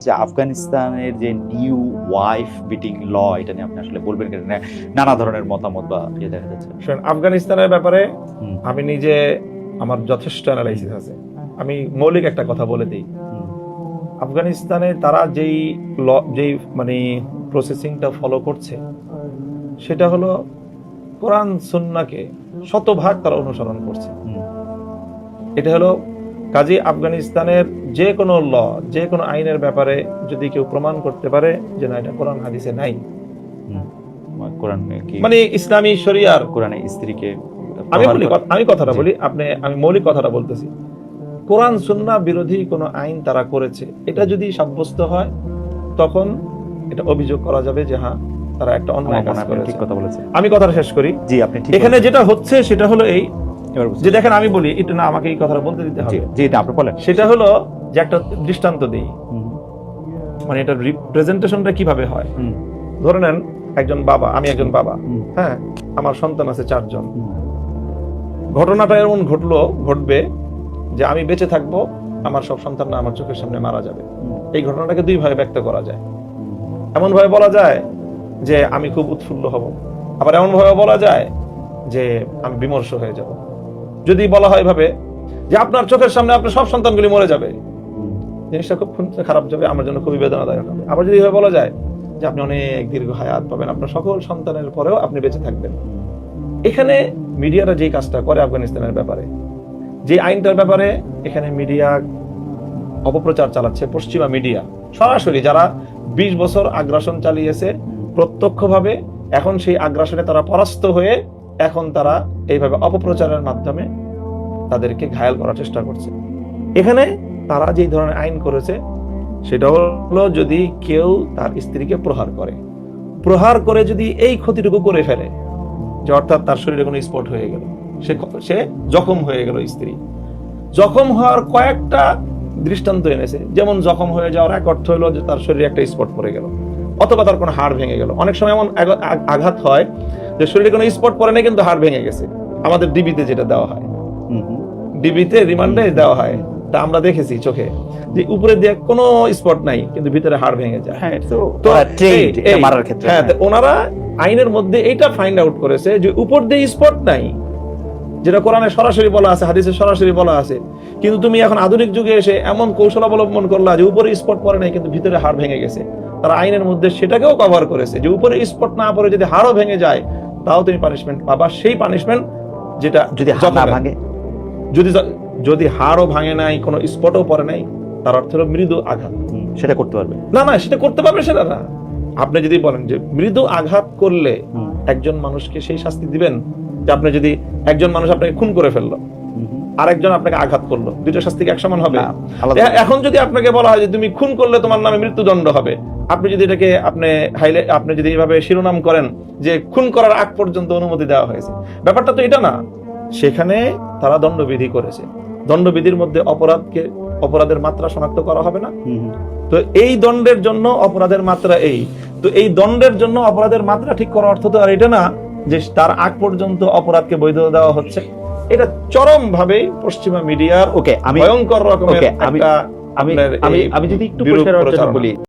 যে আফগানিস্তানের যে নিউ ওয়াইফ বিটিং ল, এটা নিয়ে আপনি আসলে বলবেন কেন? নানা ধরনের মতামত বা ইয়ে দেখা যাচ্ছে। আফগানিস্তানের ব্যাপারে আমি নিজে আমার যথেষ্ট অ্যানালাইসিস আছে। আমি মৌলিক একটা কথা বলে দিই। আফগানিস্তানে তারা যেই মানে প্রসেসিংটা ফলো করছে সেটা হলো কোরআন সুন্নাহকে শতভাগ তারা অনুসরণ করছে। এটা হলো কাজী আফগানিস্তানের যে কোনো ল, যে কোনো আইনের ব্যাপারে যদি কেউ প্রমাণ করতে পারে যে না এটা কোরআন হাদিসে নাই, মানে ইসলামী শরিয়ার কোরআনে স্ত্রীকে, আমি কথাটা বলি, আমি মৌলিক কথাটা বলতেছি, কোরআন সুন্নাহ বিরোধী কোনো আইন তারা করেছে, এটা যদি সাব্যস্ত হয় তখন এটা অভিযোগ করা যাবে যে হ্যাঁ তারা একটা অন্যায় কাজ করেছে। ঠিক কথা বলেছেন। আমি কথাটা শেষ করি। জি, আপনি ঠিক। এখানে যেটা হচ্ছে সেটা হলো এই যে দেখেন, আমি বলি একটু, না আমাকে এই কথাটা বলতে দিতে হবে। জি, এটা আপনি বলেন। সেটা হলো যে একটা দৃষ্টান্ত দিই, মানে এটা রিপ্রেজেন্টেশনটা কিভাবে হয়। ধরে নেন একজন বাবা, আমি একজন বাবা, হ্যাঁ, আমার সন্তান আছে 4 জন। ঘটনাটা এমন ঘটবে যে আমি বেঁচে থাকবো, আমার সব সন্তানরা আমার চোখের সামনে মারা যাবে। এই ঘটনাটাকে 2 ভাবে ব্যক্ত করা যায়। এমন ভাবে বলা যায় যে আমি খুব উৎফুল্ল হব, আবার এমন ভাবে বলা যায় যে আমি বিমর্ষ হয়ে যাব। যদি বলা হয় ভাবে যে আপনার চোখের সামনে আপনার সব সন্তানগুলি মরে যাবে, জিনিসটা খুব খারাপ যাবে, আমার জন্য খুবই বেদনাদায়ক হবে। আবার যদি এভাবে বলা যায় যে আপনি অনেক দীর্ঘ হায়াত পাবেন, আপনার সকল সন্তানের পরেও আপনি বেঁচে থাকবেন। এখানে মিডিয়ারা যে কাজটা করে আফগানিস্তানের ব্যাপারে, যে আইনটার ব্যাপারে এখানে মিডিয়া অপপ্রচার চালাচ্ছে, পশ্চিমা মিডিয়া সরাসরি যারা 20 বছর আগ্রাসন চালিয়েছে প্রত্যক্ষভাবে, এখন সেই আগ্রাসনে তারা পরাস্ত হয়ে এখন তারা এইভাবে অপপ্রচারের মাধ্যমে তাদেরকে ঘায়াল করার চেষ্টা করছে। এখানে তারা যে ধরনের আইন করেছে সেটা হলো, যদি কেউ তার স্ত্রীকে প্রহার করে যদি এই ক্ষতিটুকু করে ফেলে যে অর্থাৎ তার শরীরে কোনো স্পট হয়ে গেল, সে জখম হয়ে গেল, স্ত্রী জখম হওয়ার কয়েকটা দৃষ্টান্ত এনেছে। যেমন জখম হয়ে যাওয়ার এক অর্থ হলো যে তার শরীরে একটা স্পট পড়ে গেল, অথবা তার কোনো হাড় ভেঙে গেল। অনেক সময় এমন আঘাত হয় যে শরীরে কোনো স্পট পড়ে না কিন্তু হাড় ভেঙে গেছে। আমাদের ডিবিতে যেটা দেওয়া হয়, ডিবিতে রিমান্ডে দেওয়া হয়, তা আমরা দেখেছি চোখে যে উপরে দিয়ে কোনো স্পট নাই কিন্তু ভিতরে হাড় ভেঙে যায়। ওনারা আইনের মধ্যে এটা ফাইন্ড আউট করেছে যে উপর দিয়ে স্পট নাই, যেটা কোরআনে সরাসরি বলা আছে, হাদিসে সরাসরি বলা আছে, কিন্তু তুমি এখন আধুনিক যুগে এসে এমন কৌশল অবলম্বন করলা যে উপরে স্পট পড়ে নাই কিন্তু ভিতরে হাড় ভেঙে গেছে। তারা আইনের মধ্যে সেটাকেও কভার করেছে যে উপরে স্পট না পড়ে যদি হাড়ও ভেঙে যায় তাও তুমি পানিশমেন্ট পাবা, সেই পানিশমেন্ট যেটা যদি হাড়ও ভাঙে নাই, কোনো স্পটও পড়ে নাই, তার অর্থ হলো মৃদু আঘাত। সেটা করতে পারবে না, সেটা করতে পারবে সেটা না। আপনি যদি বলেন যে মৃদু আঘাত করলে একজন মানুষকে সেই শাস্তি দিবেন, যে আপনি যদি একজন মানুষ আপনাকে খুন করে ফেললো আর একজন আপনাকে আঘাত করলো, দুইটা শাস্তি কি এক সমান হবে? এখন যদি আপনাকে বলা হয় যে তুমি খুন করলে তোমার নামে মৃত্যুদণ্ড হবে, আপনি যদি এটাকে আপনি যদি এইভাবে শিরোনাম করেন যে খুন করার আগ পর্যন্ত অনুমতি দেওয়া হয়েছে, ব্যাপারটা তো এটা না। সেখানে তারা দণ্ডবিধি করেছে, দণ্ডবিধির মধ্যে অপরাধের মাত্রা শনাক্ত করা হবে না। তো এই দণ্ডের জন্য অপরাধের মাত্রা এই দণ্ডের জন্য অপরাধের মাত্রা ঠিক করার অর্থ তো আর এটা না যে তার আগ পর্যন্ত অপরাধকে বৈধতা দেওয়া হচ্ছে। এটা চরম ভাবে পশ্চিমা মিডিয়ার ভয়ঙ্কর রকমের আমি যদি একটু বলি